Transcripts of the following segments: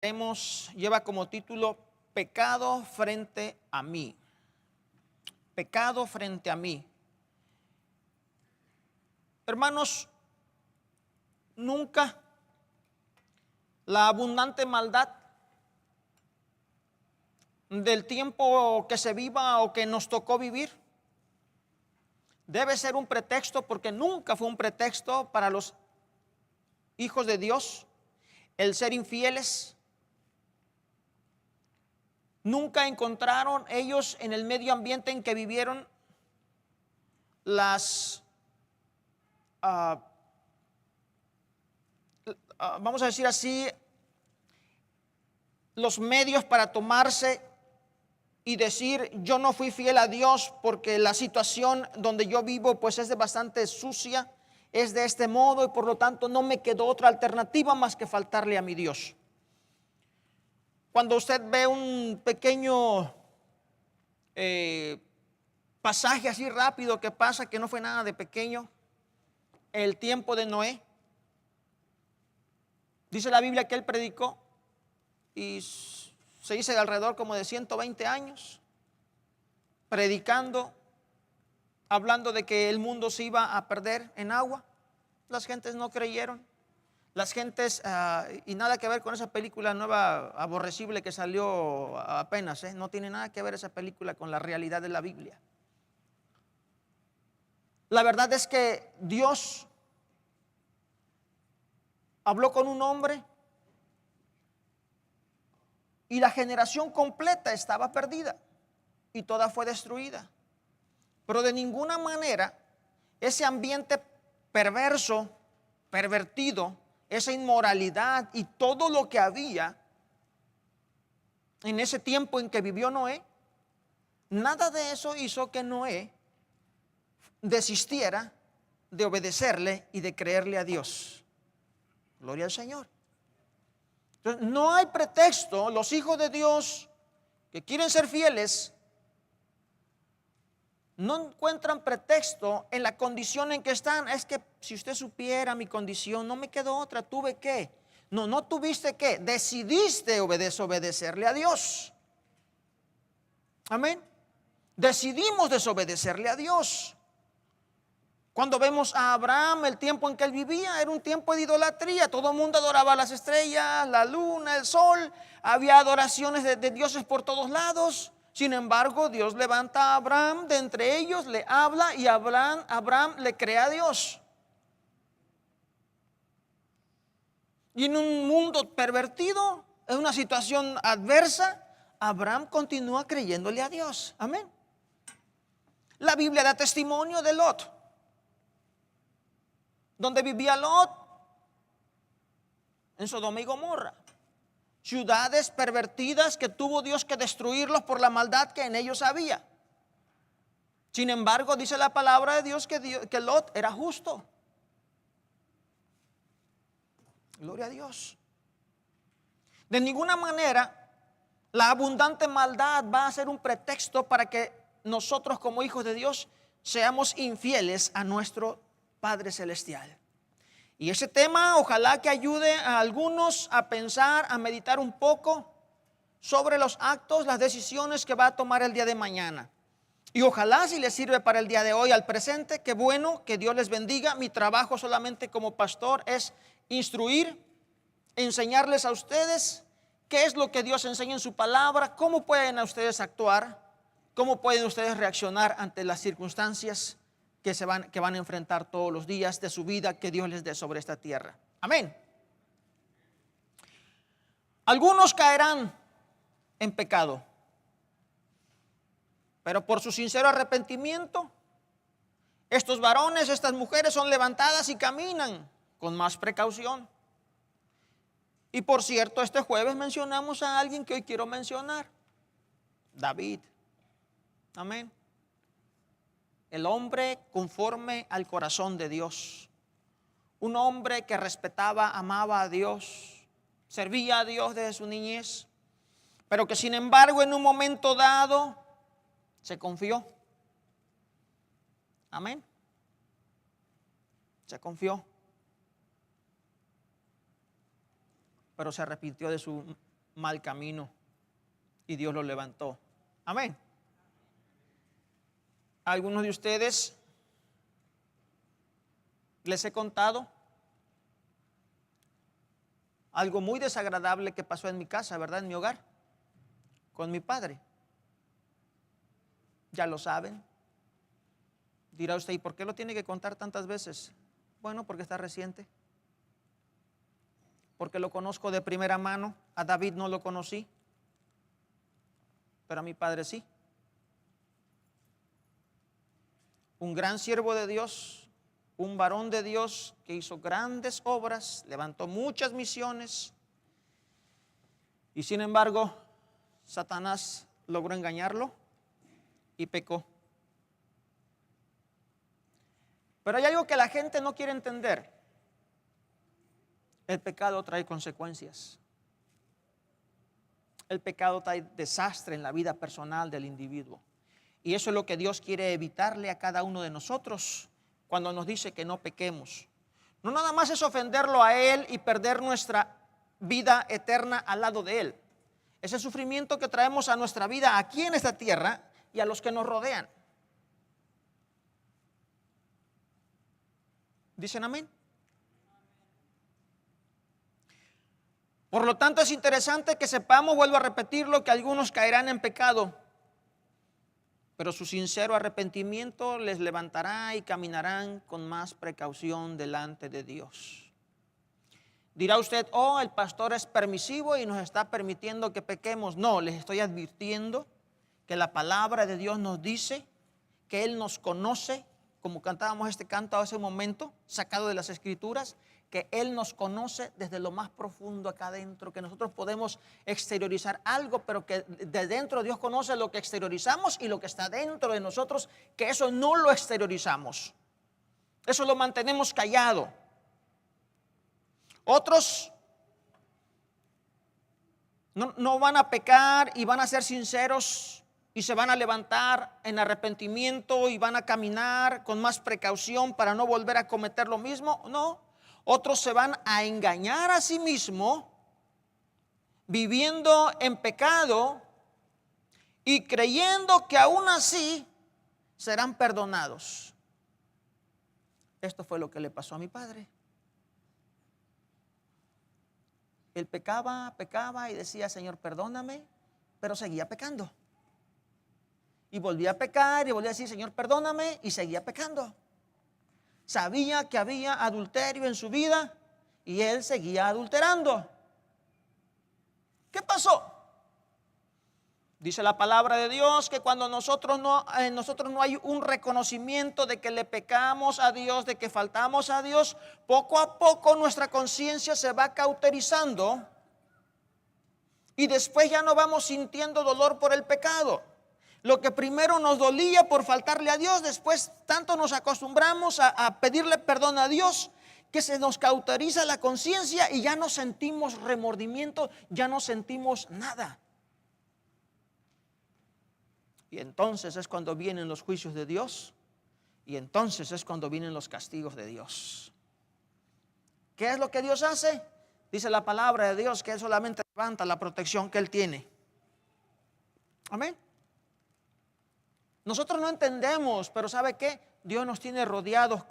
Lleva como título Pecado frente a mí. Pecado frente a mí. Hermanos, nunca la abundante maldad del tiempo que se viva o que nos tocó vivir debe ser un pretexto, porque nunca fue un pretexto para los hijos de Dios el ser infieles. Nunca encontraron ellos en el medio ambiente en que vivieron vamos a decir así, los medios para tomarse y decir: yo no fui fiel a Dios porque la situación donde yo vivo pues es bastante sucia, es de este modo, y por lo tanto no me quedó otra alternativa más que faltarle a mi Dios. Cuando usted ve un pequeño pasaje así rápido que pasa, que no fue nada de pequeño, el tiempo de Noé, dice la Biblia que él predicó y se dice de alrededor como de 120 años predicando, hablando de que el mundo se iba a perder en agua. Las gentes no creyeron. Las gentes, y nada que ver con esa película nueva aborrecible que salió apenas, no tiene nada que ver esa película con la realidad de la Biblia. La verdad es que Dios habló con un hombre y la generación completa estaba perdida y toda fue destruida. Pero de ninguna manera ese ambiente perverso, pervertido, esa inmoralidad y todo lo que había en ese tiempo en que vivió Noé, nada de eso hizo que Noé desistiera de obedecerle y de creerle a Dios. Gloria al Señor. Entonces, no hay pretexto. Los hijos de Dios que quieren ser fieles no encuentran pretexto en la condición en que están. Es que si usted supiera mi condición, no me quedó otra, tuve que. No tuviste que, decidiste obedecerle a Dios. Amén. Decidimos desobedecerle a Dios. Cuando vemos a Abraham, el tiempo en que él vivía era un tiempo de idolatría. Todo el mundo adoraba las estrellas, la luna, el sol. Había adoraciones de dioses por todos lados. Sin embargo, Dios levanta a Abraham de entre ellos, le habla y Abraham le cree a Dios. Y en un mundo pervertido, en una situación adversa, Abraham continúa creyéndole a Dios. Amén. La Biblia da testimonio de Lot, donde vivía Lot, en Sodoma y Gomorra. Ciudades pervertidas que tuvo Dios que destruirlos por la maldad que en ellos había. Sin embargo, dice la palabra de Dios que Lot era justo. Gloria a Dios. De ninguna manera la abundante maldad va a ser un pretexto para que nosotros como hijos de Dios seamos infieles a nuestro Padre Celestial. Y ese tema ojalá que ayude a algunos a pensar, a meditar un poco sobre los actos, las decisiones que va a tomar el día de mañana. Y ojalá si les sirve para el día de hoy, al presente, qué bueno, que Dios les bendiga. Mi trabajo solamente como pastor es instruir, enseñarles a ustedes qué es lo que Dios enseña en su palabra, cómo pueden a ustedes actuar, cómo pueden ustedes reaccionar ante las circunstancias que van a enfrentar todos los días de su vida que Dios les dé sobre esta tierra. Amén. Algunos caerán en pecado, pero por su sincero arrepentimiento, estos varones, estas mujeres son levantadas y caminan con más precaución. Y por cierto, este jueves mencionamos a alguien que hoy quiero mencionar: David. Amén. El hombre conforme al corazón de Dios. Un hombre que respetaba, amaba a Dios, servía a Dios desde su niñez, pero que sin embargo en un momento dado se confió. Amén. Se confió. Pero se arrepintió de su mal camino y Dios lo levantó. Amén. Algunos de ustedes les he contado algo muy desagradable que pasó en mi casa, ¿verdad? En mi hogar, con mi padre. Ya lo saben. Dirá usted, ¿y por qué lo tiene que contar tantas veces? Bueno, porque está reciente. Porque lo conozco de primera mano. A David no lo conocí, pero a mi padre sí. Un gran siervo de Dios, un varón de Dios que hizo grandes obras, levantó muchas misiones, y sin embargo, Satanás logró engañarlo y pecó. Pero hay algo que la gente no quiere entender. El pecado trae consecuencias. El pecado trae desastre en la vida personal del individuo. Y eso es lo que Dios quiere evitarle a cada uno de nosotros cuando nos dice que no pequemos. No nada más es ofenderlo a Él y perder nuestra vida eterna al lado de Él. Ese sufrimiento que traemos a nuestra vida aquí en esta tierra y a los que nos rodean. ¿Dicen amén? Por lo tanto, es interesante que sepamos, vuelvo a repetirlo, que algunos caerán en pecado, pero su sincero arrepentimiento les levantará y caminarán con más precaución delante de Dios. Dirá usted, oh, el pastor es permisivo y nos está permitiendo que pequemos. No, les estoy advirtiendo que la palabra de Dios nos dice que Él nos conoce, como cantábamos este canto hace un momento, sacado de las Escrituras, que Él nos conoce desde lo más profundo acá adentro, que nosotros podemos exteriorizar algo, pero que de dentro Dios conoce lo que exteriorizamos y lo que está dentro de nosotros, que eso no lo exteriorizamos. Eso lo mantenemos callado. Otros no van a pecar y van a ser sinceros y se van a levantar en arrepentimiento y van a caminar con más precaución para no volver a cometer lo mismo. No. Otros se van a engañar a sí mismos, viviendo en pecado y creyendo que aún así serán perdonados. Esto fue lo que le pasó a mi padre. Él pecaba y decía, Señor, perdóname, pero seguía pecando. Y volvía a pecar y volvía a decir, Señor, perdóname, y seguía pecando. Sabía que había adulterio en su vida y él seguía adulterando. ¿Qué pasó? Dice la palabra de Dios que cuando nosotros no hay un reconocimiento de que le pecamos a Dios, de que faltamos a Dios, poco a poco nuestra conciencia se va cauterizando y después ya no vamos sintiendo dolor por el pecado. Lo que primero nos dolía por faltarle a Dios, después tanto nos acostumbramos a pedirle perdón a Dios que se nos cauteriza la conciencia y ya no sentimos remordimiento, ya no sentimos nada. Y entonces es cuando vienen los juicios de Dios y entonces es cuando vienen los castigos de Dios. ¿Qué es lo que Dios hace? Dice la palabra de Dios que Él solamente levanta la protección que Él tiene. Amén. Nosotros no entendemos, pero ¿sabe qué? Dios nos tiene rodeados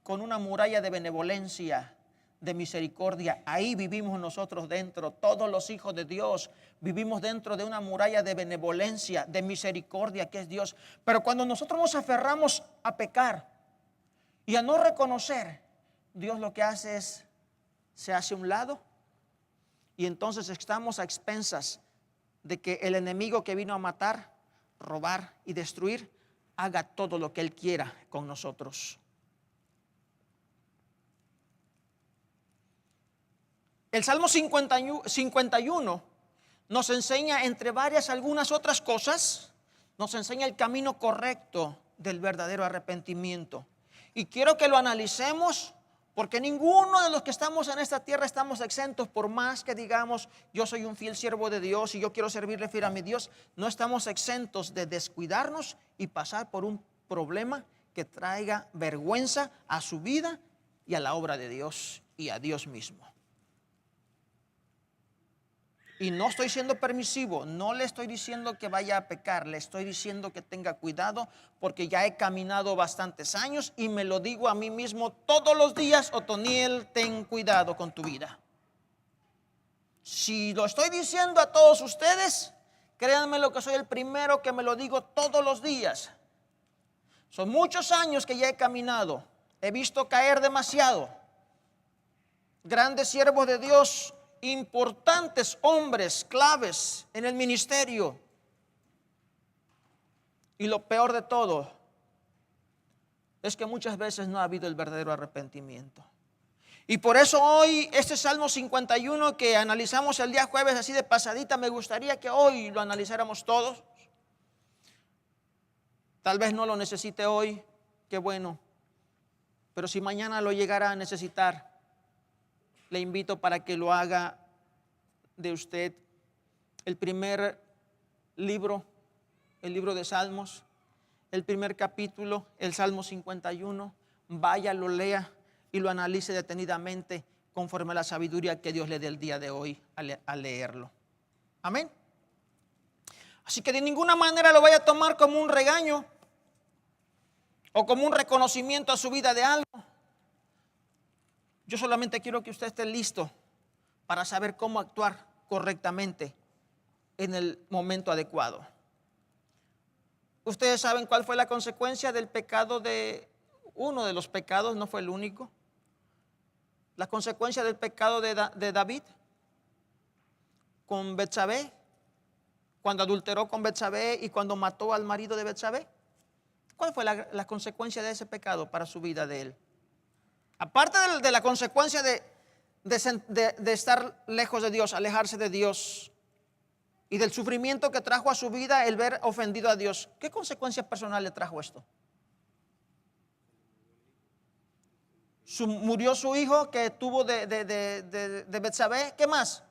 con una muralla de benevolencia, de misericordia. Ahí vivimos nosotros dentro. Todos los hijos de Dios vivimos dentro de una muralla de benevolencia, de misericordia que es Dios. Pero cuando nosotros nos aferramos a pecar y a no reconocer, Dios lo que hace es, se hace a un lado y entonces estamos a expensas de que el enemigo que vino a matar, robar y destruir, haga todo lo que Él quiera con nosotros. El Salmo 51 nos enseña, entre varias algunas otras cosas, nos enseña el camino correcto del verdadero arrepentimiento. Y quiero que lo analicemos, porque ninguno de los que estamos en esta tierra estamos exentos, por más que digamos, yo soy un fiel siervo de Dios y yo quiero servirle fiel a mi Dios, no estamos exentos de descuidarnos y pasar por un problema que traiga vergüenza a su vida y a la obra de Dios y a Dios mismo. Y no estoy siendo permisivo, no le estoy diciendo que vaya a pecar, le estoy diciendo que tenga cuidado porque ya he caminado bastantes años y me lo digo a mí mismo todos los días: Otoniel, ten cuidado con tu vida. Si lo estoy diciendo a todos ustedes, créanme lo que soy el primero que me lo digo todos los días. Son muchos años que ya he caminado, he visto caer demasiado. Grandes siervos de Dios, importantes hombres claves en el ministerio. Y lo peor de todo es que muchas veces no ha habido el verdadero arrepentimiento. Y por eso hoy este Salmo 51 que analizamos el día jueves así de pasadita, me gustaría que hoy lo analizáramos todos. Tal vez no lo necesite hoy, qué bueno. Pero si mañana lo llegara a necesitar, le invito para que lo haga de usted el primer libro, el libro de Salmos, el primer capítulo, el Salmo 51. Vaya, lo lea y lo analice detenidamente conforme a la sabiduría que Dios le dé el día de hoy al leerlo. Amén. Así que de ninguna manera lo vaya a tomar como un regaño o como un reconocimiento a su vida de algo. Yo solamente quiero que usted esté listo para saber cómo actuar correctamente en el momento adecuado. Ustedes saben cuál fue la consecuencia del pecado de uno de los pecados, no fue el único. La consecuencia del pecado de David con Betsabé, cuando adulteró con Betsabé y cuando mató al marido de Betsabé. ¿Cuál fue la consecuencia de ese pecado para su vida de él? Aparte de la consecuencia de estar lejos de Dios, alejarse de Dios, y del sufrimiento que trajo a su vida el ver ofendido a Dios, ¿qué consecuencia personal le trajo esto? Murió su hijo que tuvo de Betsabé. ¿Qué más?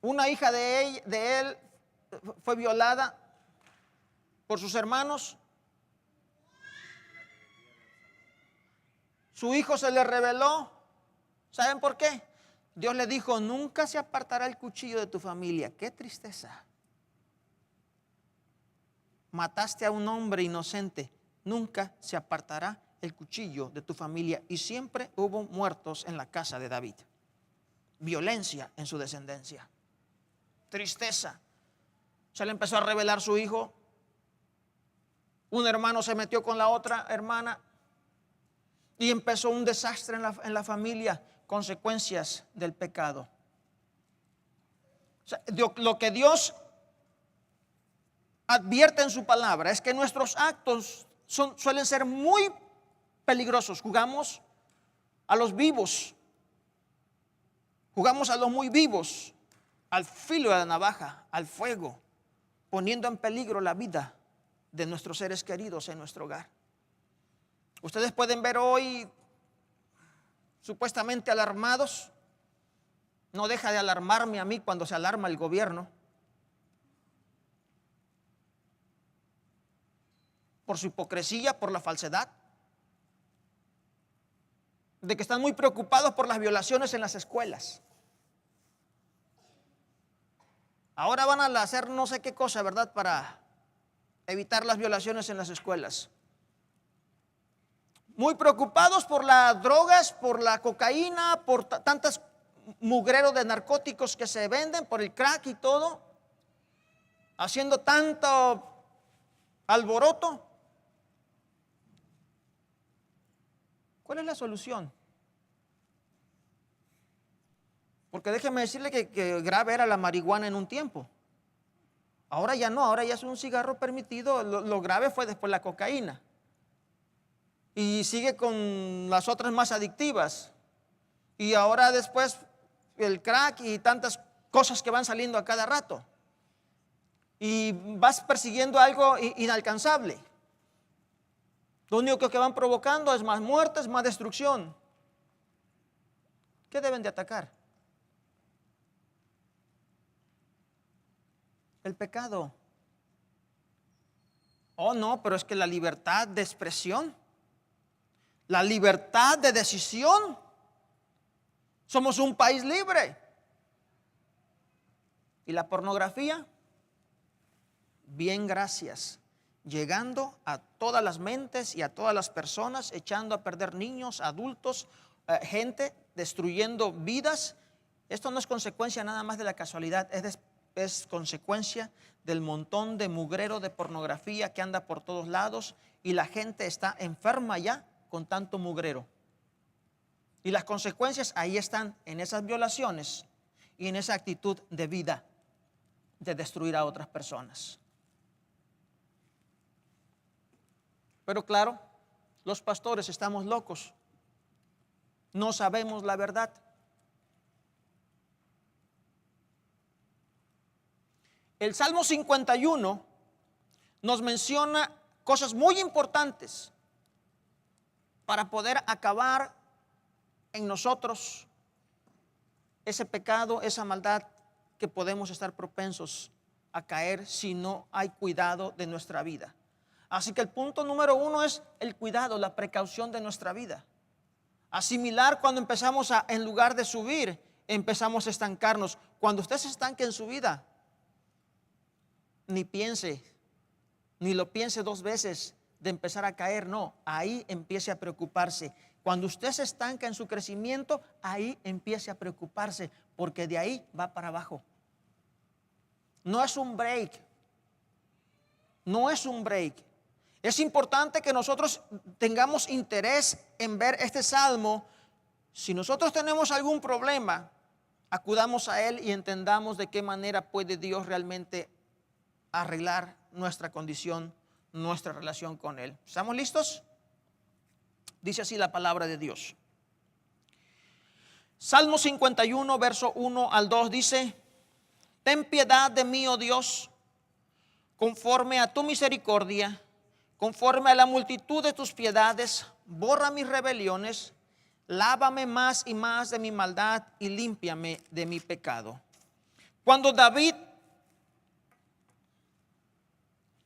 Una hija de él fue violada por sus hermanos. Su hijo se le rebeló. ¿Saben por qué? Dios le dijo: nunca se apartará el cuchillo de tu familia. ¡Qué tristeza! Mataste a un hombre inocente. Nunca se apartará el cuchillo de tu familia. Y siempre hubo muertos en la casa de David. Violencia en su descendencia. Tristeza. Se le empezó a rebelar su hijo. Un hermano se metió con la otra hermana y empezó un desastre en la familia, consecuencias del pecado. O sea, lo que Dios advierte en su palabra es que nuestros actos suelen ser muy peligrosos. Jugamos a los vivos, jugamos a los muy vivos, al filo de la navaja, al fuego, poniendo en peligro la vida de nuestros seres queridos en nuestro hogar. Ustedes pueden ver hoy supuestamente alarmados. No deja de alarmarme a mí cuando se alarma el gobierno por su hipocresía, por la falsedad, de que están muy preocupados por las violaciones en las escuelas. Ahora van a hacer no sé qué cosa, ¿verdad?, para evitar las violaciones en las escuelas. Muy preocupados por las drogas, por la cocaína, por tantos mugreros de narcóticos que se venden, por el crack y todo, haciendo tanto alboroto. ¿Cuál es la solución? Porque déjeme decirle que grave era la marihuana en un tiempo. Ahora ya no, ahora ya es un cigarro permitido. Lo grave fue después la cocaína. Y sigue con las otras más adictivas. Y ahora después el crack y tantas cosas que van saliendo a cada rato. Y vas persiguiendo algo inalcanzable. Lo único que van provocando es más muertes, más destrucción. ¿Qué deben de atacar? El pecado. Oh, no, pero es que la libertad de expresión, la libertad de decisión. Somos un país libre. ¿Y la pornografía? Bien, gracias. Llegando a todas las mentes y a todas las personas, echando a perder niños, adultos, gente, destruyendo vidas. Esto no es consecuencia nada más de la casualidad, es consecuencia del montón de mugrero de pornografía que anda por todos lados, y la gente está enferma ya con tanto mugrero. Y las consecuencias ahí están, en esas violaciones y en esa actitud de vida de destruir a otras personas. Pero claro, los pastores estamos locos, no sabemos la verdad. El Salmo 51 nos menciona cosas muy importantes para poder acabar en nosotros ese pecado, esa maldad que podemos estar propensos a caer si no hay cuidado de nuestra vida. Así que el punto número 1 es el cuidado, la precaución de nuestra vida. Asimilar cuando empezamos en lugar de subir, empezamos a estancarnos. Cuando usted se estanque en su vida, ni piense, ni lo piense 2 veces de empezar a caer, no, ahí empiece a preocuparse. Cuando usted se estanca en su crecimiento, ahí empiece a preocuparse, porque de ahí va para abajo. No es un break, no es un break. Es importante que nosotros tengamos interés en ver este salmo. Si nosotros tenemos algún problema, acudamos a él y entendamos de qué manera puede Dios realmente arreglar nuestra condición, nuestra relación con él. ¿Estamos listos? Dice así la palabra de Dios. Salmo 51, verso 1 al 2 dice: ten piedad de mí, oh Dios, conforme a tu misericordia, conforme a la multitud de tus piedades, borra mis rebeliones, lávame más y más de mi maldad y límpiame de mi pecado. Cuando David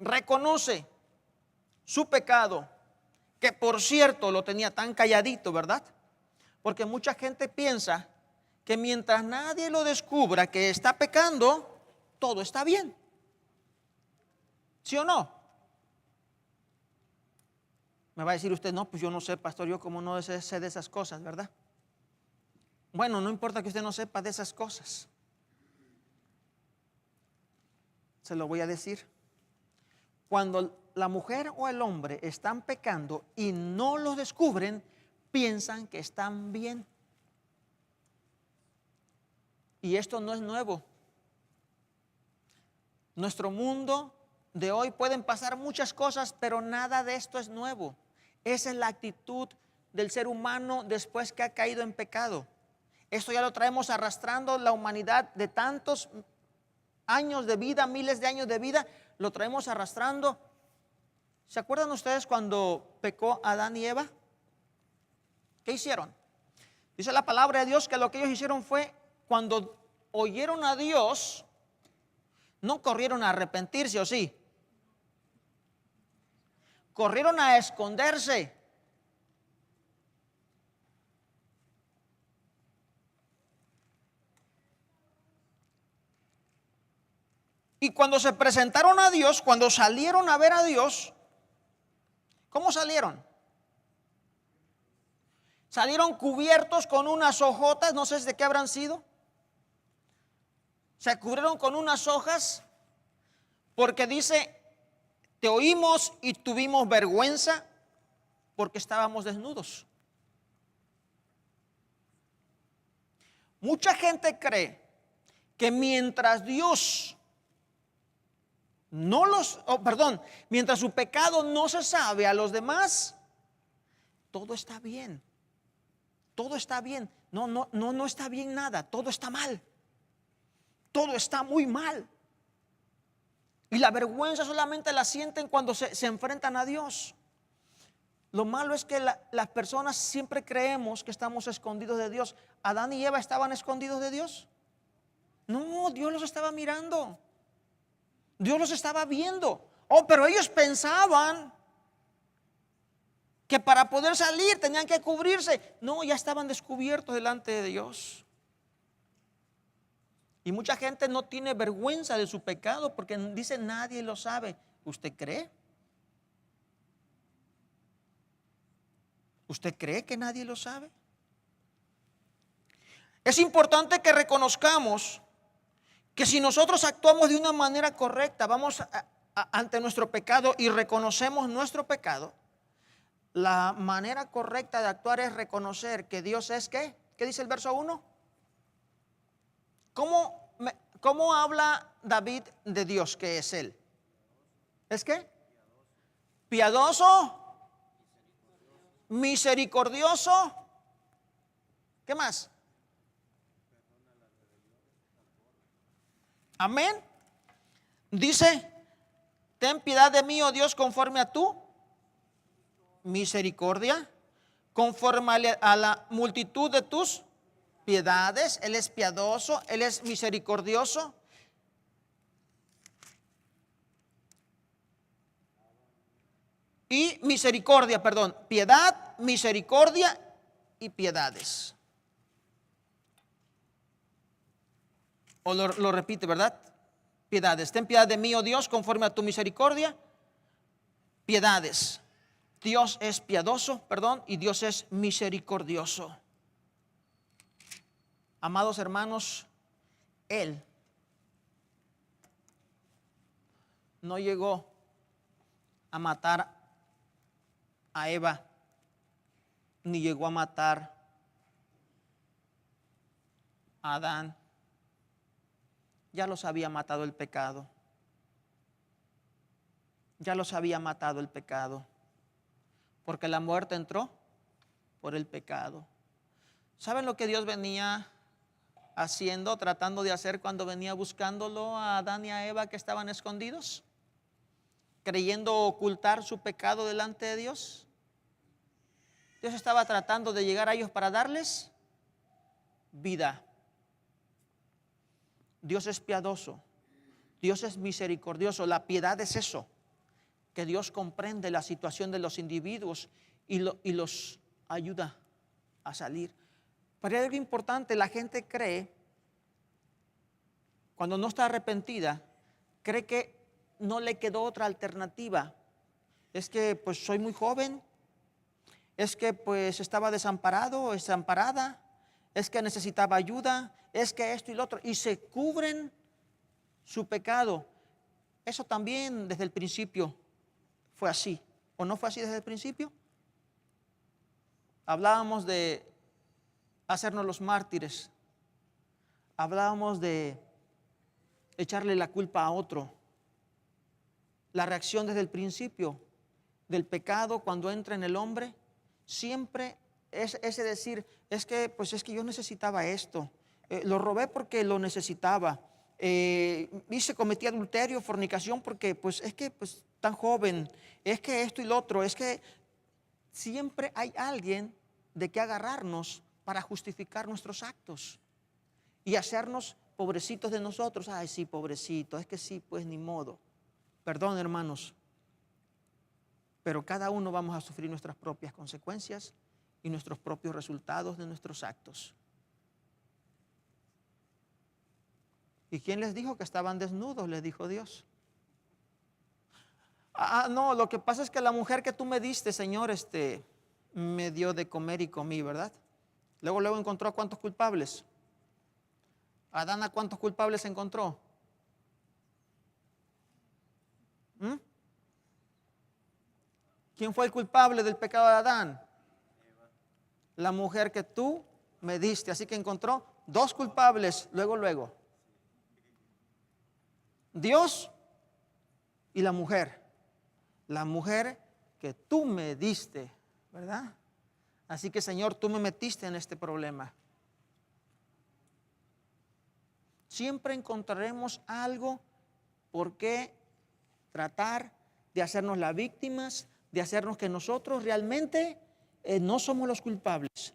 reconoce su pecado, que por cierto lo tenía tan calladito, ¿verdad? Porque mucha gente piensa que mientras nadie lo descubra que está pecando, todo está bien. ¿Sí o no? Me va a decir usted, no, pues yo no sé, pastor, yo como no sé de esas cosas, ¿verdad? Bueno, no importa que usted no sepa de esas cosas. Se lo voy a decir. Cuando la mujer o el hombre están pecando y no lo descubren, piensan que están bien. Y esto no es nuevo. Nuestro mundo de hoy pueden pasar muchas cosas, pero nada de esto es nuevo. Esa es la actitud del ser humano después que ha caído en pecado. Esto ya lo traemos arrastrando la humanidad de tantos años de vida, miles de años de vida, lo traemos arrastrando. ¿Se acuerdan ustedes cuando pecó Adán y Eva? ¿Qué hicieron? Dice la palabra de Dios que lo que ellos hicieron fue, cuando oyeron a Dios, no corrieron a arrepentirse, ¿o sí? Corrieron a esconderse. Y cuando se presentaron a Dios, cuando salieron a ver a Dios, ¿cómo salieron? Salieron cubiertos con unas hojotas, no sé de qué habrán sido. Se cubrieron con unas hojas, porque dice: te oímos y tuvimos vergüenza porque estábamos desnudos. Mucha gente cree que mientras Dios mientras su pecado no se sabe a los demás, todo está bien. Todo está bien. No está bien nada. Todo está mal. Todo está muy mal. Y la vergüenza solamente la sienten cuando se enfrentan a Dios. Lo malo es que las personas siempre creemos que estamos escondidos de Dios. ¿Adán y Eva estaban escondidos de Dios? No, Dios los estaba mirando. Dios los estaba viendo. Oh, pero ellos pensaban que para poder salir tenían que cubrirse. No, ya estaban descubiertos delante de Dios. Y mucha gente no tiene vergüenza de su pecado porque dice nadie lo sabe. ¿Usted cree? ¿Usted cree que nadie lo sabe? Es importante que reconozcamos que si nosotros actuamos de una manera correcta, vamos ante nuestro pecado y reconocemos nuestro pecado, la manera correcta de actuar es reconocer que Dios es ¿qué? ¿Qué dice el verso 1? ¿Cómo habla David de Dios que es Él? ¿Es qué? Piadoso, misericordioso. ¿Qué más? Amén. Dice, ten piedad de mí, oh Dios, conforme a tu misericordia, conforme a la multitud de tus piedades. Él es piadoso, Él es misericordioso. Y misericordia, perdón, piedad, misericordia y piedades. O lo repite, ¿verdad? Piedades. Ten piedad de mí, oh Dios, conforme a tu misericordia. Piedades. Dios es piadoso, perdón, y Dios es misericordioso. Amados hermanos, Él no llegó a matar a Eva, ni llegó a matar a Adán. Ya los había matado el pecado. Ya los había matado el pecado. Porque la muerte entró por el pecado. ¿Saben lo que Dios venía haciendo, tratando de hacer cuando venía buscándolo a Adán y a Eva que estaban escondidos? Creyendo ocultar su pecado delante de Dios. Dios estaba tratando de llegar a ellos para darles vida. Dios es piadoso, Dios es misericordioso. La piedad es eso, que Dios comprende la situación de los individuos y los ayuda a salir. Pero hay algo importante, la gente cree, cuando no está arrepentida, cree que no le quedó otra alternativa. Es que pues soy muy joven, es que pues estaba desamparado o desamparada, es que necesitaba ayuda, es que esto y lo otro, y se cubren su pecado. Eso también desde el principio fue así, ¿o no fue así desde el principio? Hablábamos de hacernos los mártires, hablábamos de echarle la culpa a otro. La reacción desde el principio del pecado cuando entra en el hombre siempre es ese decir, es que yo necesitaba esto, lo robé porque lo necesitaba, cometí adulterio, fornicación porque tan joven, es que esto y lo otro, es que siempre hay alguien de que agarrarnos para justificar nuestros actos y hacernos pobrecitos de nosotros. Ay, sí, pobrecito, es que sí, pues ni modo. Perdón, hermanos, pero cada uno vamos a sufrir nuestras propias consecuencias y nuestros propios resultados de nuestros actos. ¿Y quién les dijo que estaban desnudos? Les dijo Dios. No, lo que pasa es que la mujer que tú me diste, Señor, me dio de comer y comí, ¿verdad? Luego encontró a cuántos culpables. Adán, ¿a cuántos culpables encontró? ¿Quién fue el culpable del pecado de Adán? La mujer que tú me diste. Así que encontró dos culpables luego. Dios y la mujer. La mujer que tú me diste, ¿verdad? Así que, Señor, tú me metiste en este problema. Siempre encontraremos algo por qué tratar de hacernos las víctimas, de hacernos que nosotros realmente no somos los culpables.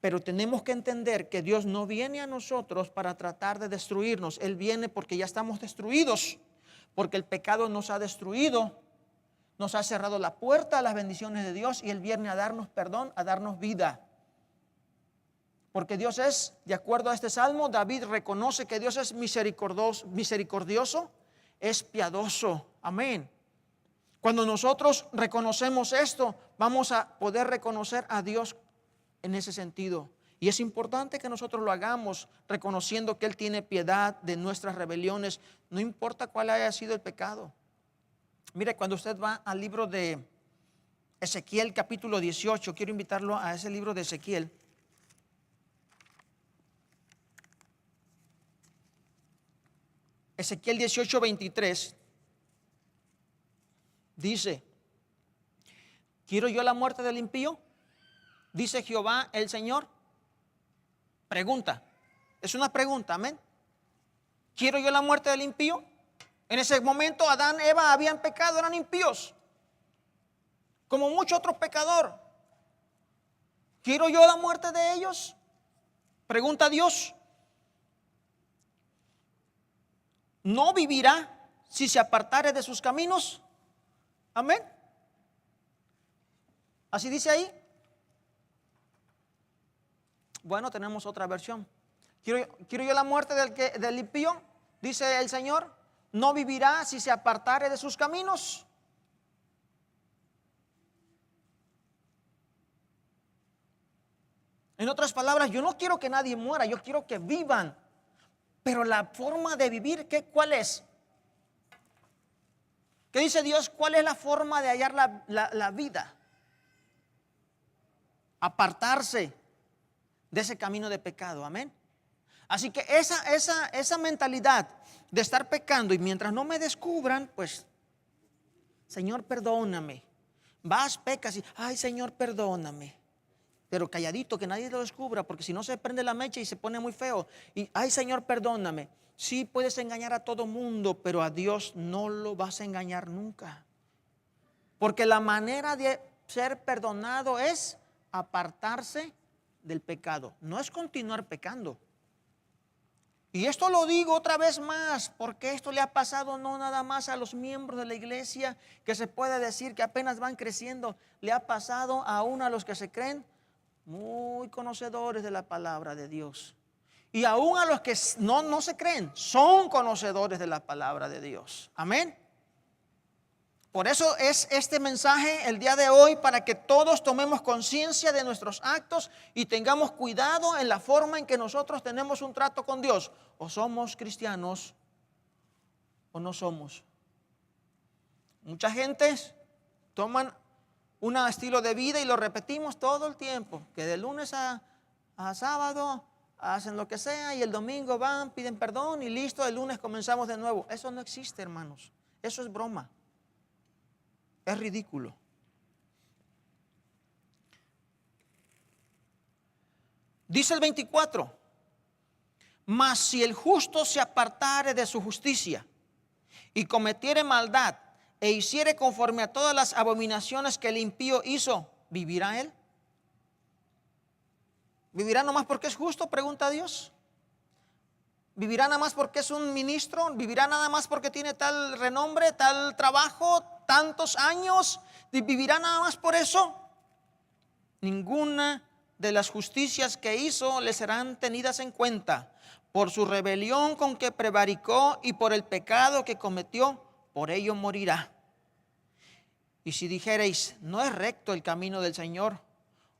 Pero tenemos que entender que Dios no viene a nosotros para tratar de destruirnos. Él viene porque ya estamos destruidos. porque el pecado nos ha destruido, nos ha cerrado la puerta a las bendiciones de Dios y Él viene a darnos perdón, a darnos vida. Porque Dios es, de acuerdo a este salmo, David reconoce que Dios es misericordioso, es piadoso. Amén. Cuando nosotros reconocemos esto, vamos a poder reconocer a Dios en ese sentido. Y es importante que nosotros lo hagamos reconociendo que Él tiene piedad de nuestras rebeliones, no importa cuál haya sido el pecado. Mire, cuando usted va al libro de Ezequiel capítulo 18, quiero invitarlo a ese libro de Ezequiel. Ezequiel 18:23 dice: ¿quiero yo la muerte del impío? Dice Jehová el Señor. Pregunta, es una pregunta, amén. ¿Quiero yo la muerte del impío? En ese momento Adán y Eva habían pecado, eran impíos, como mucho otro pecador. ¿Quiero yo la muerte de ellos? Pregunta Dios. ¿No vivirá si se apartare de sus caminos? Amén. Así dice ahí. Bueno, tenemos otra versión. ¿Quiero yo la muerte del impío? Dice el Señor. ¿No vivirá si se apartare de sus caminos? En otras palabras, yo no quiero que nadie muera, yo quiero que vivan. Pero la forma de vivir, ¿cuál es? ¿Qué dice Dios? ¿Cuál es la forma de hallar la vida? Apartarse de ese camino de pecado, amén. Así que esa mentalidad de estar pecando y mientras no me descubran, pues, Señor, perdóname. Vas, pecas y, ay, Señor, perdóname. Pero calladito, que nadie lo descubra, porque si no se prende la mecha y se pone muy feo. Y, ay, Señor, perdóname. Sí puedes engañar a todo mundo, pero a Dios no lo vas a engañar nunca. Porque la manera de ser perdonado es apartarse del pecado. No es continuar pecando. Y esto lo digo otra vez más, porque esto le ha pasado no nada más a los miembros de la iglesia, que se puede decir que apenas van creciendo. Le ha pasado aún a los que se creen muy conocedores de la palabra de Dios. Y aún a los que no se creen, son conocedores de la palabra de Dios. Amén. Por eso es este mensaje el día de hoy, para que todos tomemos conciencia de nuestros actos y tengamos cuidado en la forma en que nosotros tenemos un trato con Dios. O somos cristianos o no somos. Mucha gente toman un estilo de vida y lo repetimos todo el tiempo, que de lunes a sábado hacen lo que sea y el domingo van, piden perdón y listo, el lunes comenzamos de nuevo. Eso no existe, hermanos. Eso es broma. Es ridículo. Dice el 24: mas si el justo se apartare de su justicia y cometiere maldad e hiciere conforme a todas las abominaciones que el impío hizo, ¿vivirá él? ¿Vivirá nomás porque es justo? Pregunta Dios. ¿Vivirá nada más porque es un ministro? ¿Vivirá nada más porque tiene tal renombre, tal trabajo, tantos años? ¿Vivirá nada más por eso? Ninguna de las justicias que hizo le serán tenidas en cuenta. Por su rebelión con que prevaricó y por el pecado que cometió, por ello morirá. Y si dijereis, no es recto el camino del Señor,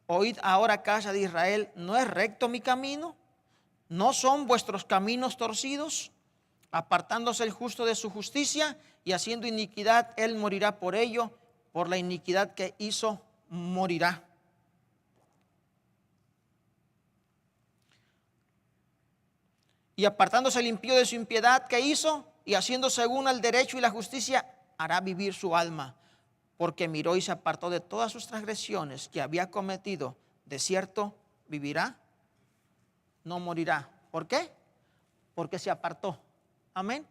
oíd ahora, casa de Israel, ¿no es recto mi camino? ¿No son vuestros caminos torcidos? Apartándose el justo de su justicia y haciendo iniquidad, él morirá por ello. Por la iniquidad que hizo, morirá. Y apartándose el impío de su impiedad que hizo y haciendo según el derecho y la justicia, hará vivir su alma. Porque miró y se apartó de todas sus transgresiones que había cometido. De cierto, vivirá, no morirá. ¿Por qué? Porque se apartó. Amén.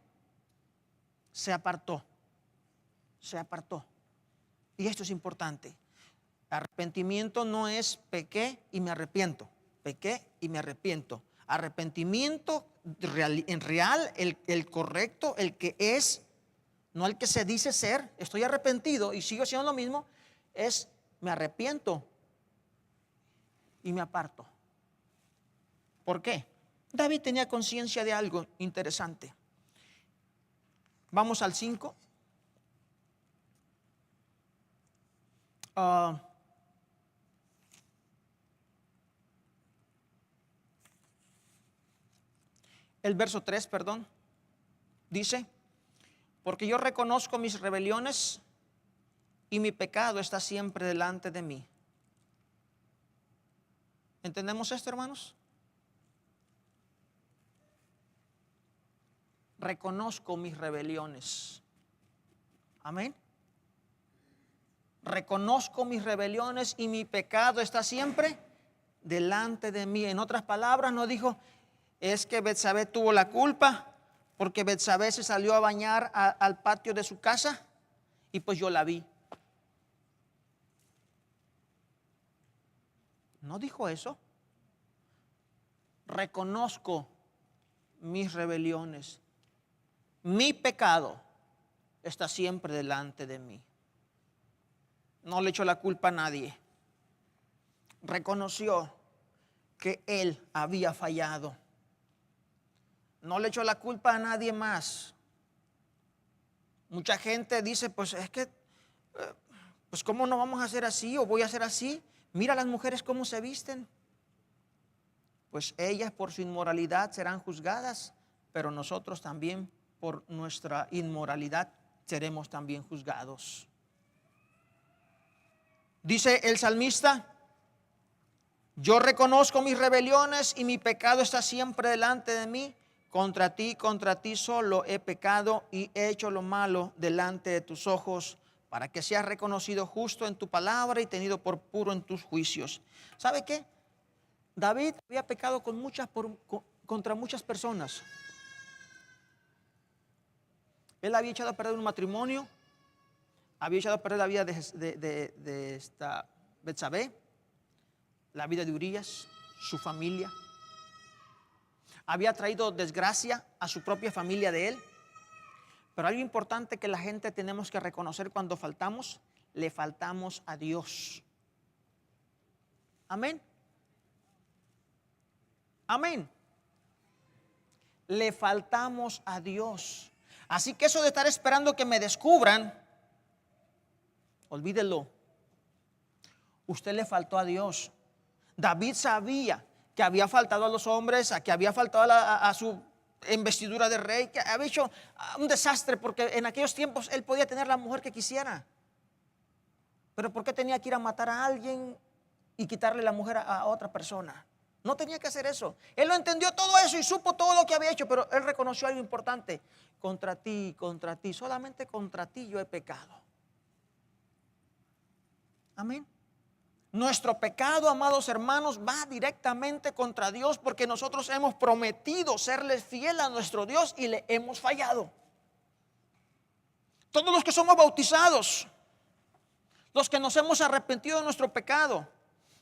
Se apartó. Se apartó. Y esto es importante. Arrepentimiento no es pequé y me arrepiento. Pequé y me arrepiento. Arrepentimiento en real, el correcto, el que es no el que se dice ser, estoy arrepentido y sigo siendo lo mismo, es me arrepiento y me aparto. ¿Por qué? David tenía conciencia de algo interesante. Vamos al 5. El verso 3, perdón, dice: porque yo reconozco mis rebeliones y mi pecado está siempre delante de mí. ¿Entendemos esto, hermanos? Reconozco mis rebeliones. Amén. Reconozco mis rebeliones y mi pecado está siempre delante de mí. En otras palabras, no dijo, es que Betsabé tuvo la culpa porque Betsabé se salió a bañar al patio de su casa y pues yo la vi. No dijo eso. Reconozco mis rebeliones. Mi pecado está siempre delante de mí. No le echó la culpa a nadie. Reconoció que él había fallado. No le echó la culpa a nadie más. Mucha gente dice, pues es que, pues cómo no vamos a hacer así o voy a hacer así. Mira las mujeres cómo se visten. Pues ellas por su inmoralidad serán juzgadas, pero nosotros también por nuestra inmoralidad seremos también juzgados. Dice el salmista, yo reconozco mis rebeliones y mi pecado está siempre delante de mí. Contra ti solo he pecado y he hecho lo malo delante de tus ojos, para que seas reconocido justo en tu palabra y tenido por puro en tus juicios. ¿Sabe qué? David había pecado contra muchas personas. Él había echado a perder un matrimonio, había echado a perder la vida de esta Betsabé, la vida de Urías, su familia. Había traído desgracia a su propia familia de él. Pero algo importante que la gente tenemos que reconocer cuando faltamos, le faltamos a Dios. Amén. Amén. Le faltamos a Dios. Así que eso de estar esperando que me descubran, olvídelo. Usted le faltó a Dios. David sabía que había faltado a los hombres, que había faltado a su investidura de rey, que había hecho un desastre, porque en aquellos tiempos él podía tener la mujer que quisiera. Pero ¿por qué tenía que ir a matar a alguien y quitarle la mujer a otra persona? No tenía que hacer eso. Él lo entendió todo eso y supo todo lo que había hecho, pero él reconoció algo importante. Contra ti, solamente contra ti yo he pecado. Amén. Nuestro pecado, amados hermanos, va directamente contra Dios, porque nosotros hemos prometido serle fiel a nuestro Dios y le hemos fallado. Todos los que somos bautizados, los que nos hemos arrepentido de nuestro pecado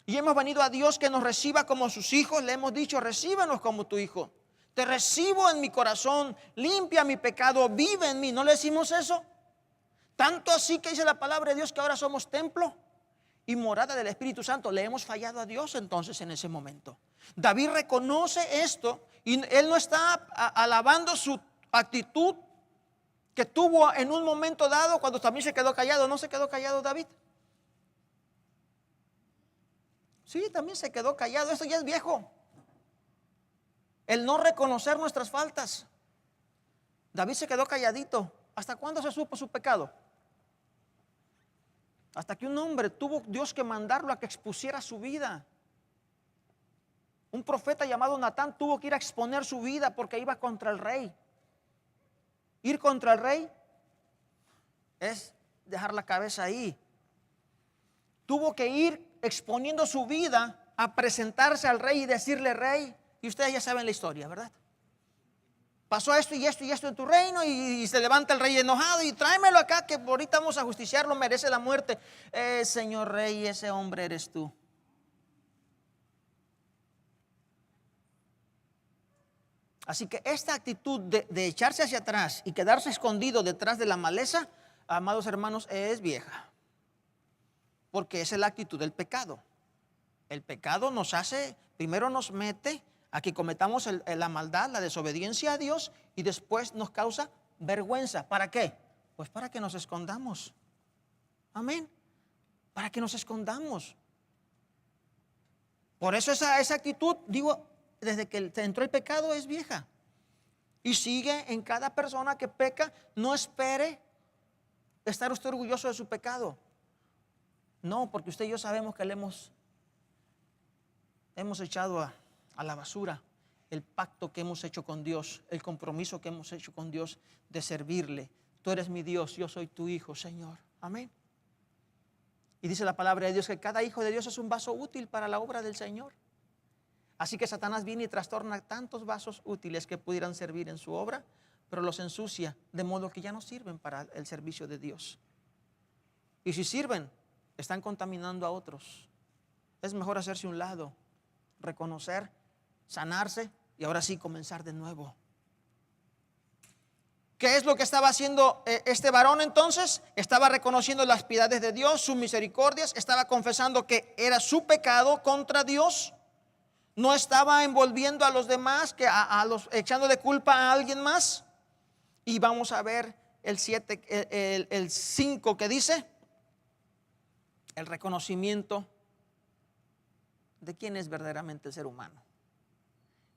y hemos venido a Dios que nos reciba como sus hijos, le hemos dicho, recíbenos como tu hijo. Te recibo en mi corazón, limpia mi pecado, vive en mí. ¿No le decimos eso? Tanto así que dice la palabra de Dios que ahora somos templo y morada del Espíritu Santo. Le hemos fallado a Dios entonces en ese momento. David reconoce esto y él no está alabando su actitud que tuvo en un momento dado cuando también se quedó callado. ¿No se quedó callado David? Sí, también se quedó callado. Esto ya es viejo. El no reconocer nuestras faltas. David se quedó calladito. ¿Hasta cuándo se supo su pecado? Hasta que un hombre tuvo Dios que mandarlo a que expusiera su vida. Un profeta llamado Natán tuvo que ir a exponer su vida porque iba contra el rey. Ir contra el rey es dejar la cabeza ahí. Tuvo que ir exponiendo su vida a presentarse al rey y decirle, rey, y ustedes ya saben la historia, ¿verdad? Pasó esto y esto y esto en tu reino, y se levanta el rey enojado y tráemelo acá que ahorita vamos a justiciarlo, merece la muerte. Señor rey, ese hombre eres tú. Así que esta actitud de echarse hacia atrás y quedarse escondido detrás de la maleza, amados hermanos, es vieja. Porque esa es la actitud del pecado. El pecado nos hace, primero nos mete a que cometamos la maldad, la desobediencia a Dios, y después nos causa vergüenza. ¿Para qué? Pues para que nos escondamos. Amén. Para que nos escondamos. Por eso esa actitud, digo, desde que entró el pecado es vieja. Y sigue en cada persona que peca. No espere estar usted orgulloso de su pecado. No, porque usted y yo sabemos que le hemos echado a la basura el pacto que hemos hecho con Dios, el compromiso que hemos hecho con Dios de servirle. Tú eres mi Dios, yo soy tu hijo, Señor. Amén. Y dice la palabra de Dios que cada hijo de Dios es un vaso útil para la obra del Señor. Así que Satanás viene y trastorna tantos vasos útiles que pudieran servir en su obra, pero los ensucia de modo que ya no sirven para el servicio de Dios. Y si sirven, están contaminando a otros. Es mejor hacerse un lado, reconocer, sanarse y ahora sí comenzar de nuevo. ¿Qué es lo que estaba haciendo este varón entonces? Estaba reconociendo las piedades de Dios, sus misericordias, estaba confesando que era su pecado contra Dios. No estaba envolviendo a los demás, echándole culpa a alguien más. Y vamos a ver el 5 que dice, el reconocimiento de quién es verdaderamente el ser humano.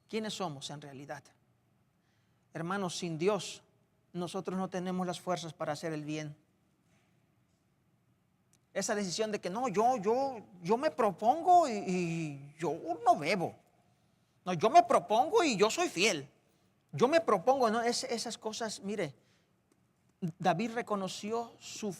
¿Quiénes somos en realidad? Hermanos, sin Dios nosotros no tenemos las fuerzas para hacer el bien. Esa decisión de que no, yo me propongo y yo no bebo. No, yo me propongo y yo soy fiel. Yo me propongo, no, esas cosas, mire, David reconoció su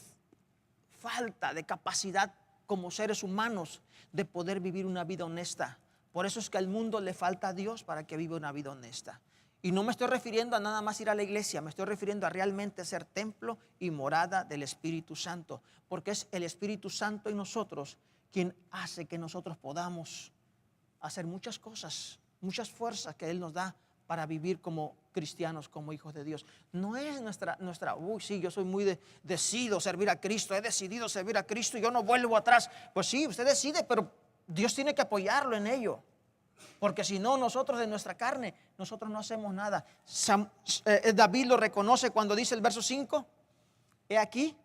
falta de capacidad como seres humanos de poder vivir una vida honesta. Por eso es que al mundo le falta a Dios para que viva una vida honesta. Y no me estoy refiriendo a nada más ir a la iglesia, me estoy refiriendo a realmente ser templo y morada del Espíritu Santo. Porque es el Espíritu Santo en nosotros quien hace que nosotros podamos hacer muchas cosas, muchas fuerzas que Él nos da para vivir como cristianos, como hijos de Dios. No es nuestra sí, yo soy muy decidido servir a Cristo, he decidido servir a Cristo y yo no vuelvo atrás. Pues sí, usted decide, pero Dios tiene que apoyarlo en ello. Porque si no, nosotros de nuestra carne, nosotros no hacemos nada. David lo reconoce cuando dice el verso 5. He aquí,